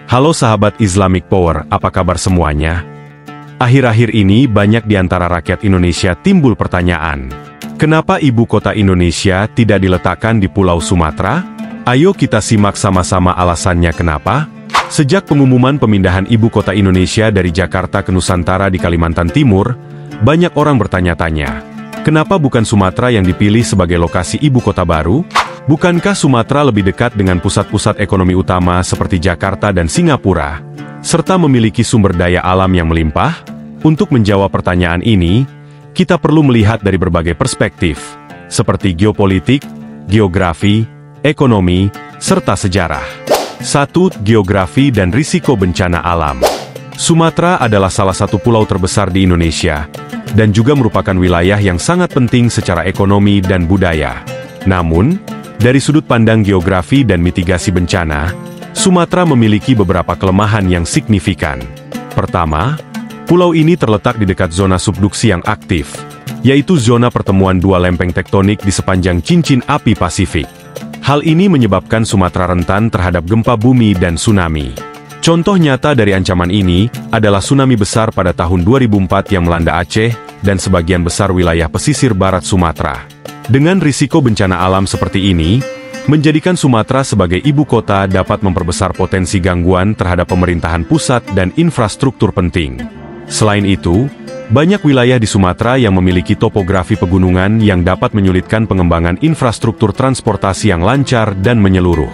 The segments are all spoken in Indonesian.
Halo sahabat Islamic Power, apa kabar semuanya? Akhir-akhir ini banyak di antara rakyat Indonesia timbul pertanyaan. Kenapa ibu kota Indonesia tidak diletakkan di Pulau Sumatera? Ayo kita simak sama-sama alasannya kenapa. Sejak pengumuman pemindahan ibu kota Indonesia dari Jakarta ke Nusantara di Kalimantan Timur, banyak orang bertanya-tanya, kenapa bukan Sumatera yang dipilih sebagai lokasi ibu kota baru? Bukankah Sumatera lebih dekat dengan pusat-pusat ekonomi utama seperti Jakarta dan Singapura, serta memiliki sumber daya alam yang melimpah? Untuk menjawab pertanyaan ini, kita perlu melihat dari berbagai perspektif, seperti geopolitik, geografi, ekonomi, serta sejarah. 1. Geografi dan risiko bencana alam. Sumatera adalah salah satu pulau terbesar di Indonesia, dan juga merupakan wilayah yang sangat penting secara ekonomi dan budaya. Namun, dari sudut pandang geografi dan mitigasi bencana, Sumatera memiliki beberapa kelemahan yang signifikan. Pertama, pulau ini terletak di dekat zona subduksi yang aktif, yaitu zona pertemuan dua lempeng tektonik di sepanjang cincin api Pasifik. Hal ini menyebabkan Sumatera rentan terhadap gempa bumi dan tsunami. Contoh nyata dari ancaman ini adalah tsunami besar pada tahun 2004 yang melanda Aceh dan sebagian besar wilayah pesisir barat Sumatera. Dengan risiko bencana alam seperti ini, menjadikan Sumatera sebagai ibu kota dapat memperbesar potensi gangguan terhadap pemerintahan pusat dan infrastruktur penting. Selain itu, banyak wilayah di Sumatera yang memiliki topografi pegunungan yang dapat menyulitkan pengembangan infrastruktur transportasi yang lancar dan menyeluruh.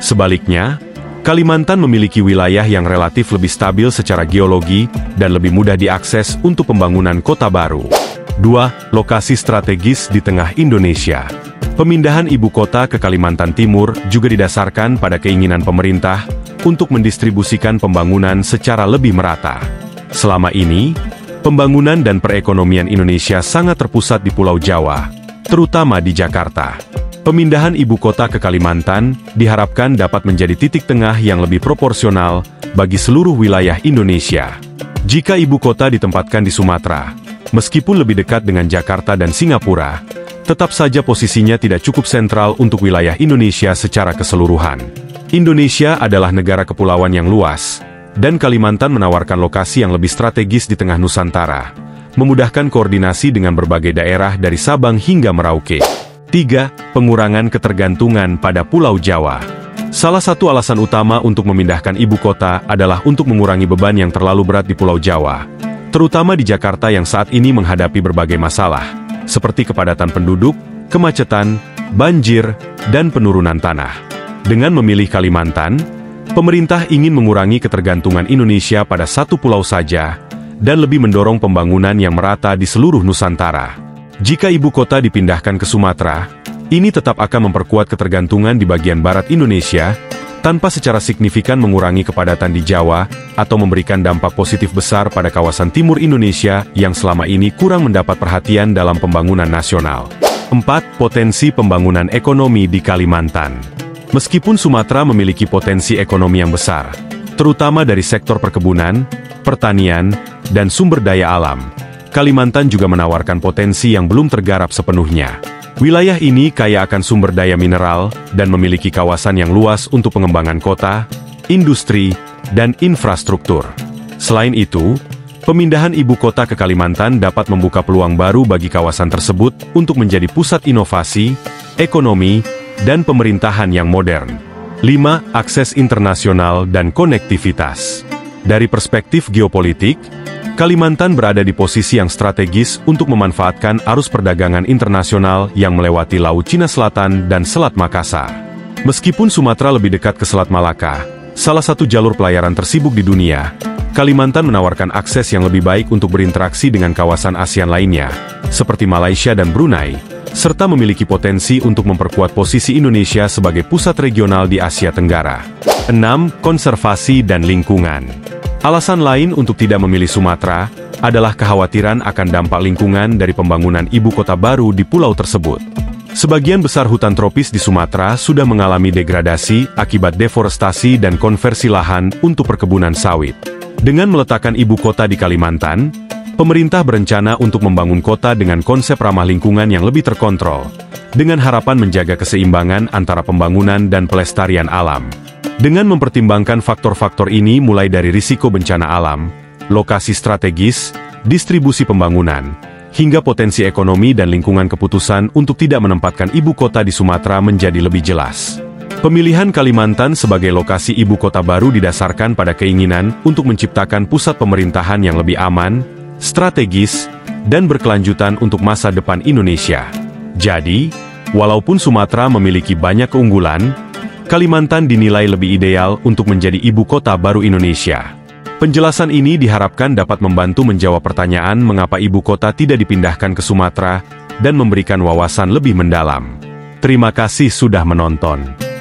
Sebaliknya, Kalimantan memiliki wilayah yang relatif lebih stabil secara geologi dan lebih mudah diakses untuk pembangunan kota baru. 2. Lokasi strategis di tengah Indonesia. Pemindahan ibu kota ke Kalimantan Timur juga didasarkan pada keinginan pemerintah untuk mendistribusikan pembangunan secara lebih merata. Selama ini, pembangunan dan perekonomian Indonesia sangat terpusat di Pulau Jawa, terutama di Jakarta. Pemindahan ibu kota ke Kalimantan diharapkan dapat menjadi titik tengah yang lebih proporsional bagi seluruh wilayah Indonesia. Jika ibu kota ditempatkan di Sumatera, meskipun lebih dekat dengan Jakarta dan Singapura, tetap saja posisinya tidak cukup sentral untuk wilayah Indonesia secara keseluruhan. Indonesia adalah negara kepulauan yang luas, dan Kalimantan menawarkan lokasi yang lebih strategis di tengah Nusantara, memudahkan koordinasi dengan berbagai daerah dari Sabang hingga Merauke. 3. Pengurangan ketergantungan pada Pulau Jawa. Salah satu alasan utama untuk memindahkan ibu kota adalah untuk mengurangi beban yang terlalu berat di Pulau Jawa, terutama di Jakarta yang saat ini menghadapi berbagai masalah, seperti kepadatan penduduk, kemacetan, banjir, dan penurunan tanah. Dengan memilih Kalimantan, pemerintah ingin mengurangi ketergantungan Indonesia pada satu pulau saja, dan lebih mendorong pembangunan yang merata di seluruh Nusantara. Jika ibu kota dipindahkan ke Sumatera, ini tetap akan memperkuat ketergantungan di bagian barat Indonesia, tanpa secara signifikan mengurangi kepadatan di Jawa, atau memberikan dampak positif besar pada kawasan timur Indonesia yang selama ini kurang mendapat perhatian dalam pembangunan nasional. 4. Potensi pembangunan ekonomi di Kalimantan. Meskipun Sumatera memiliki potensi ekonomi yang besar, terutama dari sektor perkebunan, pertanian, dan sumber daya alam, Kalimantan juga menawarkan potensi yang belum tergarap sepenuhnya. Wilayah ini kaya akan sumber daya mineral dan memiliki kawasan yang luas untuk pengembangan kota, industri, dan infrastruktur. Selain itu, pemindahan ibu kota ke Kalimantan dapat membuka peluang baru bagi kawasan tersebut untuk menjadi pusat inovasi, ekonomi, dan pemerintahan yang modern. 5. Akses internasional dan konektivitas. Dari perspektif geopolitik, Kalimantan berada di posisi yang strategis untuk memanfaatkan arus perdagangan internasional yang melewati Laut Cina Selatan dan Selat Makassar. Meskipun Sumatera lebih dekat ke Selat Malaka, salah satu jalur pelayaran tersibuk di dunia, Kalimantan menawarkan akses yang lebih baik untuk berinteraksi dengan kawasan ASEAN lainnya, seperti Malaysia dan Brunei, serta memiliki potensi untuk memperkuat posisi Indonesia sebagai pusat regional di Asia Tenggara. 6. Konservasi dan lingkungan. Alasan lain untuk tidak memilih Sumatera adalah kekhawatiran akan dampak lingkungan dari pembangunan ibu kota baru di pulau tersebut. Sebagian besar hutan tropis di Sumatera sudah mengalami degradasi akibat deforestasi dan konversi lahan untuk perkebunan sawit. Dengan meletakkan ibu kota di Kalimantan, pemerintah berencana untuk membangun kota dengan konsep ramah lingkungan yang lebih terkontrol, dengan harapan menjaga keseimbangan antara pembangunan dan pelestarian alam. Dengan mempertimbangkan faktor-faktor ini mulai dari risiko bencana alam, lokasi strategis, distribusi pembangunan, hingga potensi ekonomi dan lingkungan, keputusan untuk tidak menempatkan ibu kota di Sumatera menjadi lebih jelas. Pemilihan Kalimantan sebagai lokasi ibu kota baru didasarkan pada keinginan untuk menciptakan pusat pemerintahan yang lebih aman, strategis, dan berkelanjutan untuk masa depan Indonesia. Jadi, walaupun Sumatera memiliki banyak keunggulan, Kalimantan dinilai lebih ideal untuk menjadi ibu kota baru Indonesia. Penjelasan ini diharapkan dapat membantu menjawab pertanyaan mengapa ibu kota tidak dipindahkan ke Sumatera dan memberikan wawasan lebih mendalam. Terima kasih sudah menonton.